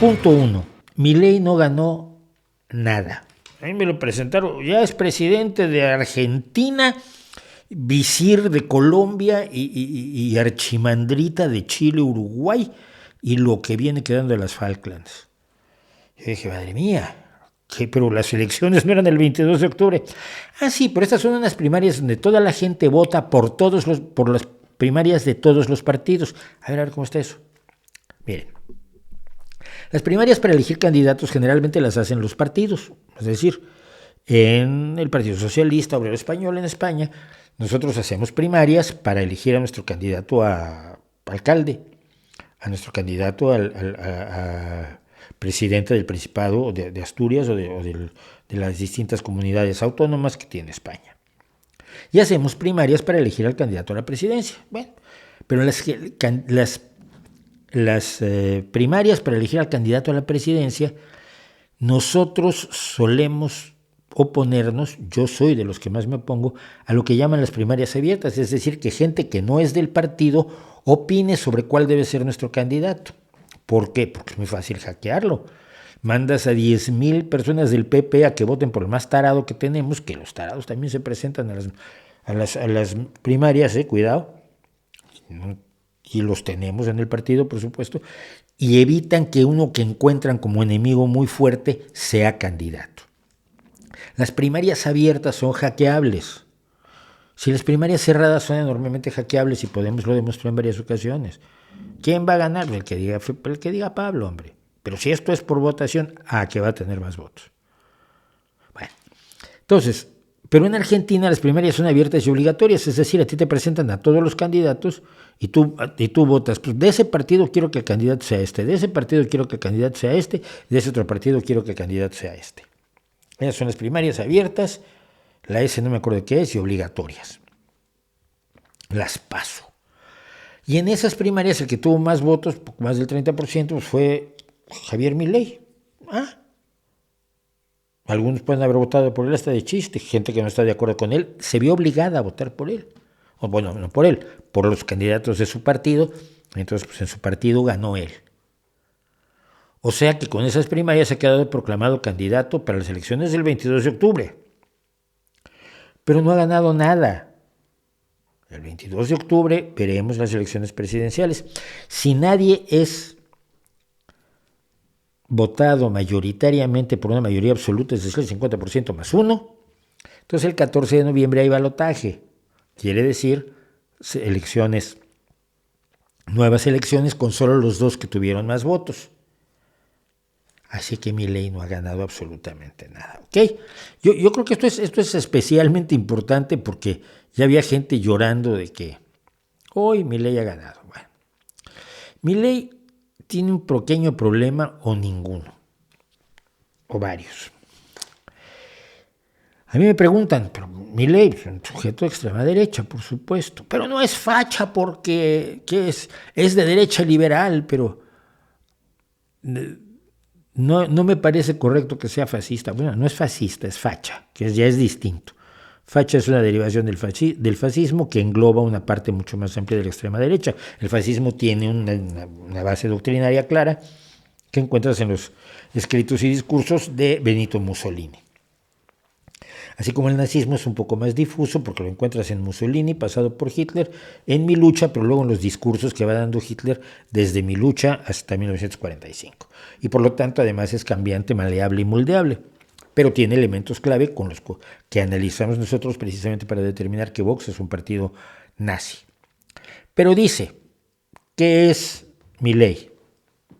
Punto 1. Milei no ganó nada. A mí me lo presentaron, ya es presidente de Argentina, visir de Colombia y archimandrita de Chile, Uruguay y lo que viene quedando de las Falklands. Yo dije, madre mía, ¿qué? Pero las elecciones no eran el 22 de octubre. Ah, sí, pero estas son unas primarias donde toda la gente vota por las primarias de todos los partidos. A ver cómo está eso. Miren, las primarias para elegir candidatos generalmente las hacen los partidos, es decir, en el Partido Socialista Obrero Español en España, nosotros hacemos primarias para elegir a nuestro candidato a alcalde, a nuestro candidato a presidente del Principado de Asturias o de las distintas comunidades autónomas que tiene España. Y hacemos primarias para elegir al candidato a la presidencia. Bueno, pero las primarias para elegir al candidato a la presidencia, nosotros solemos oponernos, yo soy de los que más me opongo, a lo que llaman las primarias abiertas, es decir, que gente que no es del partido opine sobre cuál debe ser nuestro candidato. ¿Por qué? Porque es muy fácil hackearlo. Mandas a 10,000 personas del PP a que voten por el más tarado que tenemos, que los tarados también se presentan a las primarias, cuidado, y los tenemos en el partido, por supuesto, y evitan que uno que encuentran como enemigo muy fuerte sea candidato. Las primarias abiertas son hackeables. Si las primarias cerradas son enormemente hackeables y Podemos lo demostró en varias ocasiones. ¿Quién va a ganar? El que diga Pablo, hombre. Pero si esto es por votación, que va a tener más votos. Bueno, entonces, pero en Argentina las primarias son abiertas y obligatorias, es decir, a ti te presentan a todos los candidatos y tú votas. Pues de ese partido quiero que el candidato sea este, de ese partido quiero que el candidato sea este, de ese otro partido quiero que el candidato sea este. Esas son las primarias abiertas, la S no me acuerdo de qué es, y obligatorias. Las paso. Y en esas primarias el que tuvo más votos, poco más del 30%, pues fue Javier Milei. Algunos pueden haber votado por él hasta de chiste, gente que no está de acuerdo con él se vio obligada a votar por él. O bueno, no por él, por los candidatos de su partido, entonces pues en su partido ganó él. O sea que con esas primarias ha quedado proclamado candidato para las elecciones del 22 de octubre. Pero no ha ganado nada. El 22 de octubre veremos las elecciones presidenciales. Si nadie es votado mayoritariamente por una mayoría absoluta, es decir, el 50% más uno, entonces el 14 de noviembre hay balotaje. Quiere decir nuevas elecciones con solo los dos que tuvieron más votos. Así que Milei no ha ganado absolutamente nada. ¿Okay? Yo creo que esto es especialmente importante porque ya había gente llorando de que hoy Milei ha ganado. Bueno, Milei tiene un pequeño problema o ninguno, o varios. A mí me preguntan, pero Milei es un sujeto de extrema derecha, por supuesto, pero no es facha porque es de derecha liberal, pero no me parece correcto que sea fascista. Bueno, no es fascista, es facha, que ya es distinto. Facha es una derivación del fascismo que engloba una parte mucho más amplia de la extrema derecha. El fascismo tiene una base doctrinaria clara que encuentras en los escritos y discursos de Benito Mussolini. Así como el nazismo es un poco más difuso porque lo encuentras en Mussolini, pasado por Hitler, en Mi Lucha, pero luego en los discursos que va dando Hitler desde Mi Lucha hasta 1945. Y por lo tanto además es cambiante, maleable y moldeable, pero tiene elementos clave con los que analizamos nosotros precisamente para determinar que Vox es un partido nazi. Pero dice, ¿qué es Milei?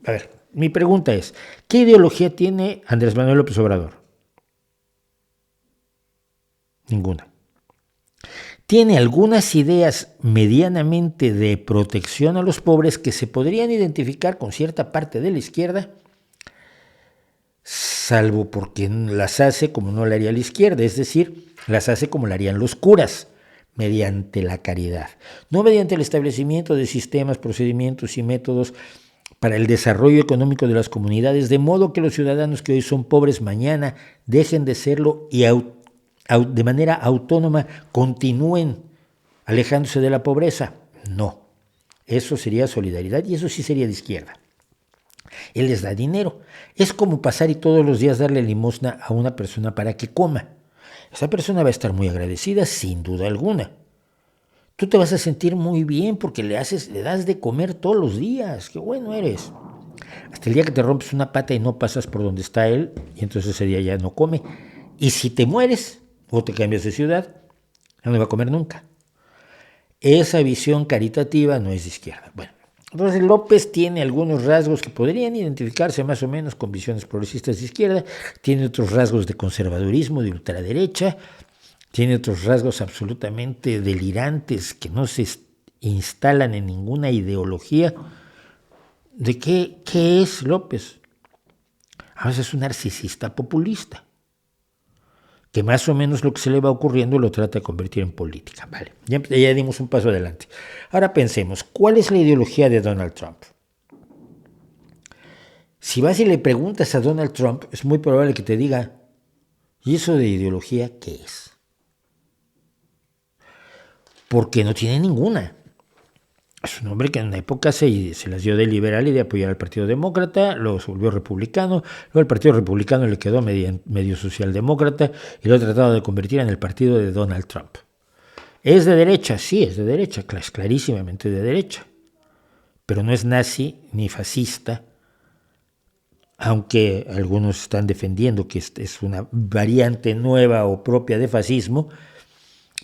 A ver, mi pregunta es, ¿qué ideología tiene Andrés Manuel López Obrador? Ninguna. Tiene algunas ideas medianamente de protección a los pobres que se podrían identificar con cierta parte de la izquierda, salvo porque las hace como no la haría la izquierda, es decir, las hace como la harían los curas, mediante la caridad, no mediante el establecimiento de sistemas, procedimientos y métodos para el desarrollo económico de las comunidades, de modo que los ciudadanos que hoy son pobres mañana dejen de serlo y de manera autónoma continúen alejándose de la pobreza. No, eso sería solidaridad y eso sí sería de izquierda. Él les da dinero. Es como pasar y todos los días darle limosna a una persona para que coma. Esa persona va a estar muy agradecida, sin duda alguna. Tú te vas a sentir muy bien porque le das de comer todos los días. ¡Qué bueno eres! Hasta el día que te rompes una pata y no pasas por donde está él, y entonces ese día ya no come. Y si te mueres o te cambias de ciudad, ya no va a comer nunca. Esa visión caritativa no es de izquierda. Bueno, entonces López tiene algunos rasgos que podrían identificarse más o menos con visiones progresistas de izquierda, tiene otros rasgos de conservadurismo, de ultraderecha, tiene otros rasgos absolutamente delirantes que no se instalan en ninguna ideología. ¿De qué es López? A veces es un narcisista populista, que más o menos lo que se le va ocurriendo lo trata de convertir en política. Vale, ya dimos un paso adelante. Ahora pensemos, ¿cuál es la ideología de Donald Trump? Si vas y le preguntas a Donald Trump, es muy probable que te diga, ¿y eso de ideología qué es? Porque no tiene ninguna. Es un hombre que en una época se las dio de liberal y de apoyar al Partido Demócrata, luego se volvió republicano, luego el Partido Republicano le quedó medio socialdemócrata y lo ha tratado de convertir en el partido de Donald Trump. ¿Es de derecha? Sí, es de derecha, es clarísimamente de derecha, pero no es nazi ni fascista, aunque algunos están defendiendo que es una variante nueva o propia de fascismo,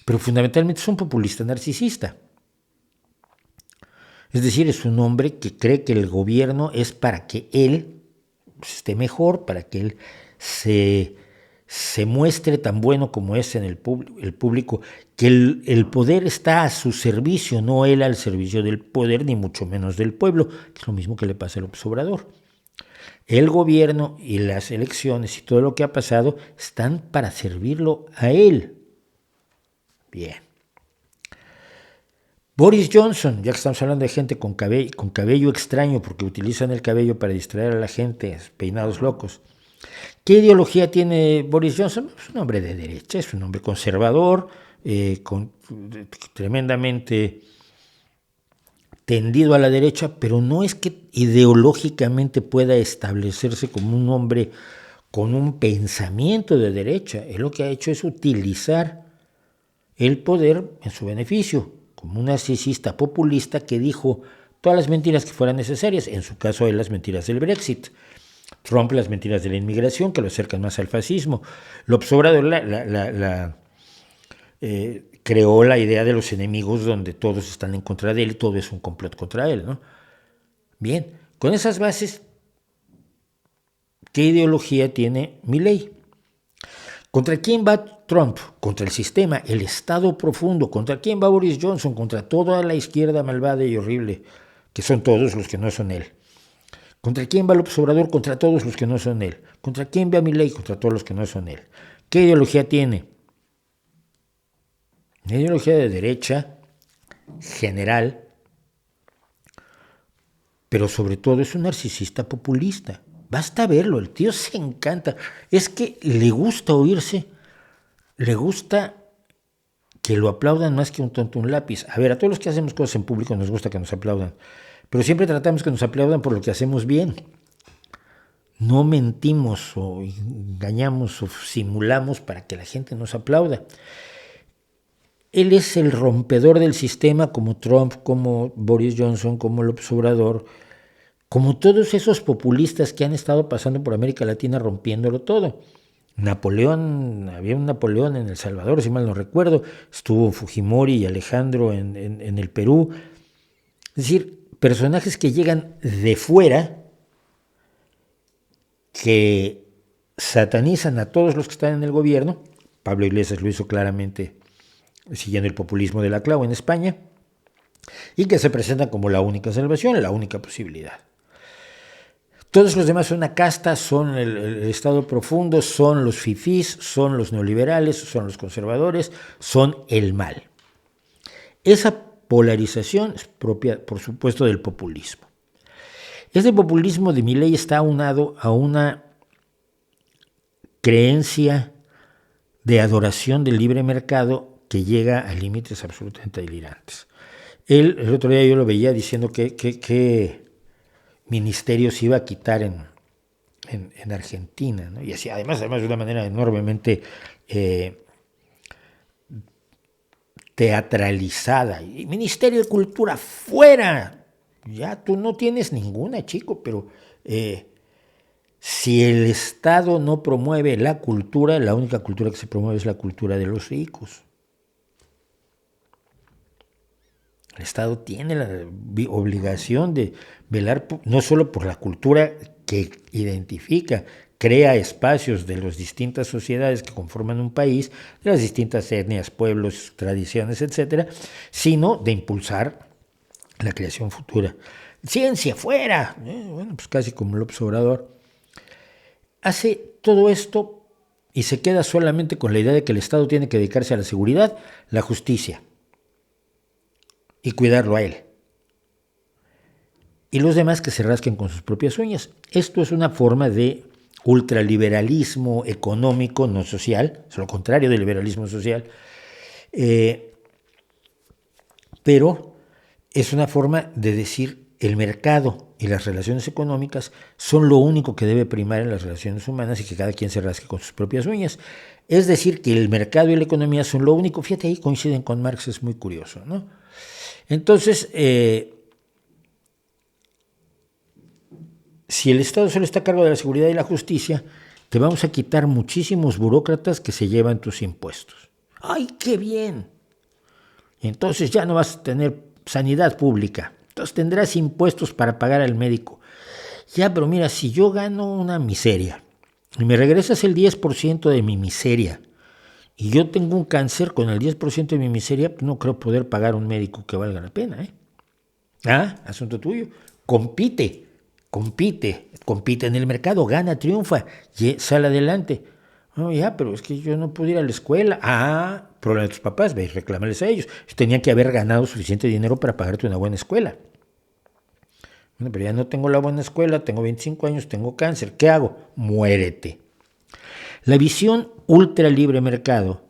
pero fundamentalmente es un populista narcisista. Es decir, es un hombre que cree que el gobierno es para que él esté mejor, para que él se muestre tan bueno como es en el público, que el poder está a su servicio, no él al servicio del poder, ni mucho menos del pueblo, que es lo mismo que le pasa al Obrador. El gobierno y las elecciones y todo lo que ha pasado están para servirlo a él. Bien. Boris Johnson, ya que estamos hablando de gente con cabello extraño, porque utilizan el cabello para distraer a la gente, peinados locos. ¿Qué ideología tiene Boris Johnson? Es un hombre de derecha, es un hombre conservador, tremendamente tendido a la derecha, pero no es que ideológicamente pueda establecerse como un hombre con un pensamiento de derecha. Él lo que ha hecho es utilizar el poder en su beneficio, como un narcisista populista que dijo todas las mentiras que fueran necesarias, en su caso él las mentiras del Brexit, Trump las mentiras de la inmigración que lo acercan más al fascismo. López Obrador creó la idea de los enemigos donde todos están en contra de él y todo es un complot contra él, ¿no? Bien, con esas bases, ¿qué ideología tiene Milei? ¿Contra quién va Trump? Contra el sistema, el Estado profundo. ¿Contra quién va Boris Johnson? Contra toda la izquierda malvada y horrible, que son todos los que no son él. ¿Contra quién va López Obrador? Contra todos los que no son él. ¿Contra quién va Milei? Contra todos los que no son él. ¿Qué ideología tiene? Una ideología de derecha, general, pero sobre todo es un narcisista populista. Basta verlo, el tío se encanta. Es que le gusta oírse, le gusta que lo aplaudan más que un tonto un lápiz. A ver, a todos los que hacemos cosas en público nos gusta que nos aplaudan, pero siempre tratamos que nos aplaudan por lo que hacemos bien. No mentimos o engañamos o simulamos para que la gente nos aplauda. Él es el rompedor del sistema como Trump, como Boris Johnson, como López Obrador, como todos esos populistas que han estado pasando por América Latina rompiéndolo todo. Napoleón, había un Napoleón en El Salvador, si mal no recuerdo, estuvo Fujimori y Alejandro en el Perú. Es decir, personajes que llegan de fuera, que satanizan a todos los que están en el gobierno. Pablo Iglesias lo hizo claramente siguiendo el populismo de la Clau en España, y que se presentan como la única salvación, la única posibilidad. Todos los demás son una casta, son el Estado profundo, son los fifís, son los neoliberales, son los conservadores, son el mal. Esa polarización es propia, por supuesto, del populismo. Este populismo de Milei está aunado a una creencia de adoración del libre mercado que llega a límites absolutamente delirantes. Él, el otro día yo lo veía diciendo que ministerios iba a quitar en Argentina, ¿no? Y así, además de una manera enormemente teatralizada. Y Ministerio de Cultura, fuera. Ya tú no tienes ninguna, chico, pero si el Estado no promueve la cultura, la única cultura que se promueve es la cultura de los ricos. El Estado tiene la obligación de velar no solo por la cultura que identifica, crea espacios de las distintas sociedades que conforman un país, de las distintas etnias, pueblos, tradiciones, etcétera, sino de impulsar la creación futura. Ciencia fuera, bueno, pues casi como López Obrador. Hace todo esto y se queda solamente con la idea de que el Estado tiene que dedicarse a la seguridad, la justicia y cuidarlo a él. Y los demás que se rasquen con sus propias uñas. Esto es una forma de ultraliberalismo económico, no social, es lo contrario del liberalismo social, pero es una forma de decir el mercado y las relaciones económicas son lo único que debe primar en las relaciones humanas y que cada quien se rasque con sus propias uñas. Es decir, que el mercado y la economía son lo único. Fíjate, ahí coinciden con Marx, es muy curioso, ¿no? Entonces, si el Estado solo está a cargo de la seguridad y la justicia, te vamos a quitar muchísimos burócratas que se llevan tus impuestos. ¡Ay, qué bien! Entonces ya no vas a tener sanidad pública. Entonces tendrás impuestos para pagar al médico. Ya, pero mira, si yo gano una miseria y me regresas el 10% de mi miseria y yo tengo un cáncer con el 10% de mi miseria, no creo poder pagar un médico que valga la pena, ¿eh? Asunto tuyo. Compite en el mercado, gana, triunfa, sale adelante. No, ya, pero es que yo no pude ir a la escuela. Problema de tus papás, ve y reclámales a ellos. Tenían que haber ganado suficiente dinero para pagarte una buena escuela. Bueno, pero ya no tengo la buena escuela, tengo 25 años, tengo cáncer. ¿Qué hago? Muérete. La visión ultra libre mercado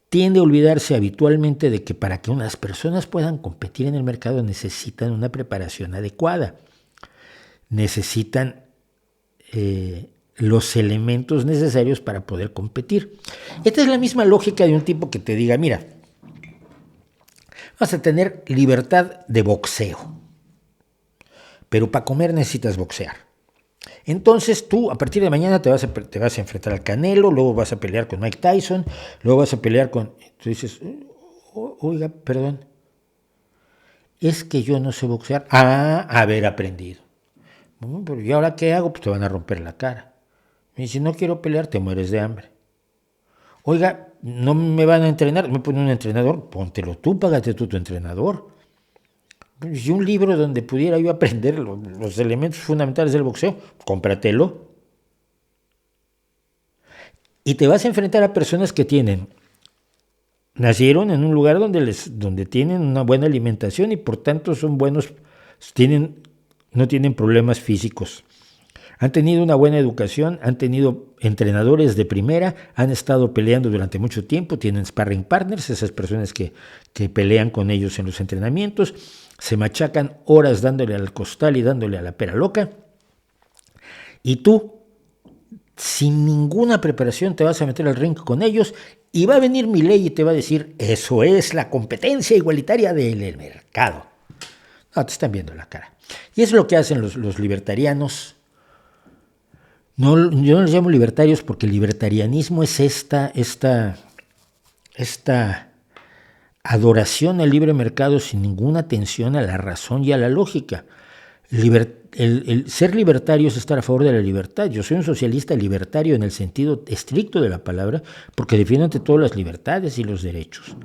tiende a olvidarse habitualmente de que para que unas personas puedan competir en el mercado necesitan una preparación adecuada. Necesitan los elementos necesarios para poder competir. Esta es la misma lógica de un tipo que te diga, mira, vas a tener libertad de boxeo, pero para comer necesitas boxear. Entonces tú a partir de mañana te vas a enfrentar al Canelo, luego vas a pelear con Mike Tyson, luego vas a pelear con... Tú dices, oiga, perdón, es que yo no sé boxear. Haber aprendido. Bueno, pero ¿y ahora qué hago? Pues te van a romper la cara. Y si no quiero pelear, te mueres de hambre. Oiga, no me van a entrenar, me ponen un entrenador, póntelo tú, págate tú tu entrenador. Y un libro donde pudiera yo aprender los elementos fundamentales del boxeo, cómpratelo. Y te vas a enfrentar a personas que nacieron en un lugar donde tienen una buena alimentación y por tanto son buenos, no tienen problemas físicos. Han tenido una buena educación, han tenido entrenadores de primera, han estado peleando durante mucho tiempo, tienen sparring partners, esas personas que pelean con ellos en los entrenamientos, se machacan horas dándole al costal y dándole a la pera loca. Y tú, sin ninguna preparación, te vas a meter al ring con ellos y va a venir Milei y te va a decir, eso es la competencia igualitaria del mercado. No, te están viendo la cara. Y es lo que hacen los libertarianos. No, yo no los llamo libertarios porque el libertarianismo es esta adoración al libre mercado sin ninguna atención a la razón y a la lógica. El ser libertario es estar a favor de la libertad. Yo soy un socialista libertario en el sentido estricto de la palabra porque defiendo ante todo las libertades y los derechos.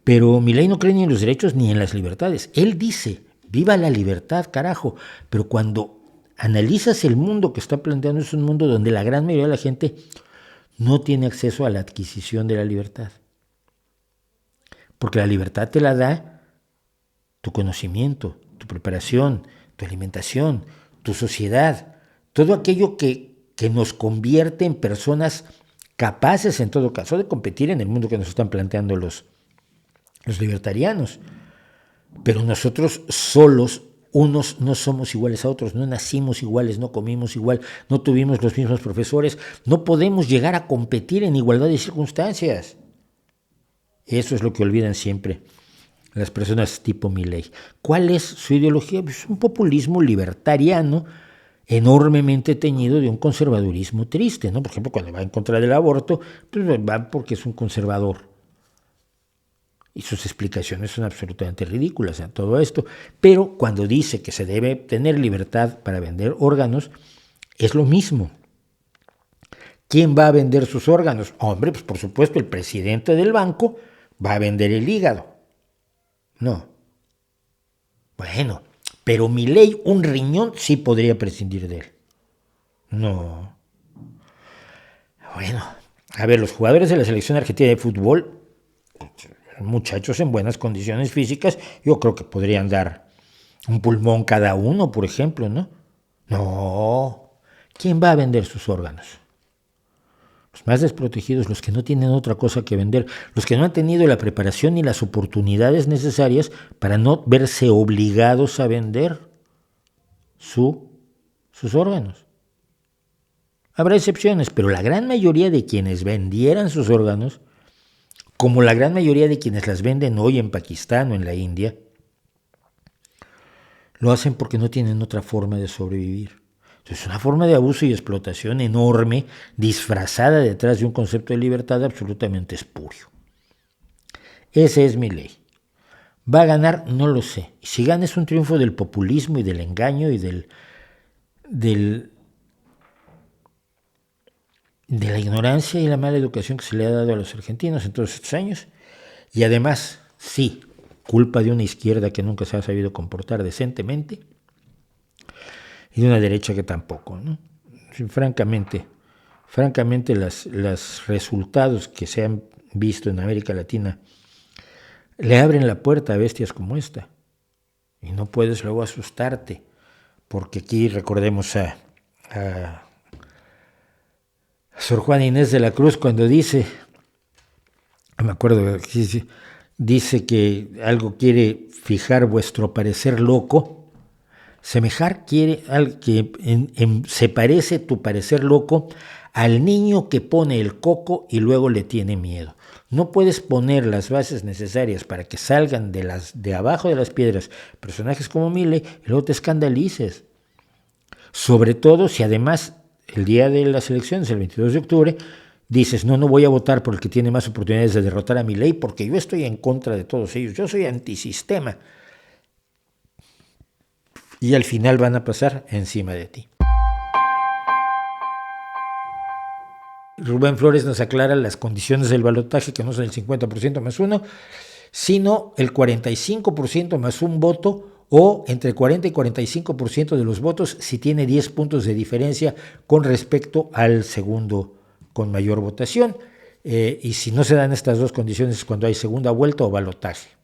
Pero Milei no cree ni en los derechos ni en las libertades. Él dice, viva la libertad, carajo. Pero cuando analizas el mundo que está planteando, es un mundo donde la gran mayoría de la gente no tiene acceso a la adquisición de la libertad. Porque la libertad te la da tu conocimiento, tu preparación, tu alimentación, tu sociedad, todo aquello que nos convierte en personas capaces, en todo caso, de competir en el mundo que nos están planteando los libertarianos. Pero nosotros solos unos no somos iguales a otros, no nacimos iguales, no comimos igual, no tuvimos los mismos profesores, no podemos llegar a competir en igualdad de circunstancias. Eso es lo que olvidan siempre las personas tipo Milei. ¿Cuál es su ideología? Pues un populismo libertariano enormemente teñido de un conservadurismo triste, ¿no? Por ejemplo, cuando va en contra del aborto, pues va porque es un conservador. Y sus explicaciones son absolutamente ridículas en todo esto. Pero cuando dice que se debe tener libertad para vender órganos, es lo mismo. ¿Quién va a vender sus órganos? Hombre, pues por supuesto el presidente del banco va a vender el hígado. No. Bueno, pero Milei un riñón sí podría prescindir de él. No. Bueno, a ver, los jugadores de la selección argentina de fútbol, muchachos en buenas condiciones físicas, yo creo que podrían dar un pulmón cada uno, por ejemplo, ¿no? No. ¿Quién va a vender sus órganos? Los más desprotegidos, los que no tienen otra cosa que vender, los que no han tenido la preparación ni las oportunidades necesarias para no verse obligados a vender sus órganos. Habrá excepciones, pero la gran mayoría de quienes vendieran sus órganos, como la gran mayoría de quienes las venden hoy en Pakistán o en la India, lo hacen porque no tienen otra forma de sobrevivir. Es una forma de abuso y explotación enorme, disfrazada detrás de un concepto de libertad absolutamente espurio. Ese es Milei. ¿Va a ganar? No lo sé. Y si gana es un triunfo del populismo y del engaño y de la ignorancia y la mala educación que se le ha dado a los argentinos en todos estos años. Y además, sí, culpa de una izquierda que nunca se ha sabido comportar decentemente y de una derecha que tampoco, ¿no? Francamente, los resultados que se han visto en América Latina le abren la puerta a bestias como esta. Y no puedes luego asustarte, porque aquí recordemos a Sor Juana Inés de la Cruz cuando dice, me acuerdo, dice que algo quiere fijar vuestro parecer loco. Semejar quiere que se parece tu parecer loco al niño que pone el coco y luego le tiene miedo. No puedes poner las bases necesarias para que salgan de abajo de las piedras personajes como Milei y luego te escandalices. Sobre todo si además el día de las elecciones, el 22 de octubre, dices, no voy a votar por el que tiene más oportunidades de derrotar a Milei porque yo estoy en contra de todos ellos, yo soy antisistema. Y al final van a pasar encima de ti. Rubén Flores nos aclara las condiciones del balotaje, que no son el 50% más uno, sino el 45% más un voto, o entre 40 y 45% de los votos si tiene 10 puntos de diferencia con respecto al segundo con mayor votación. Y si no se dan estas dos condiciones es cuando hay segunda vuelta o balotaje.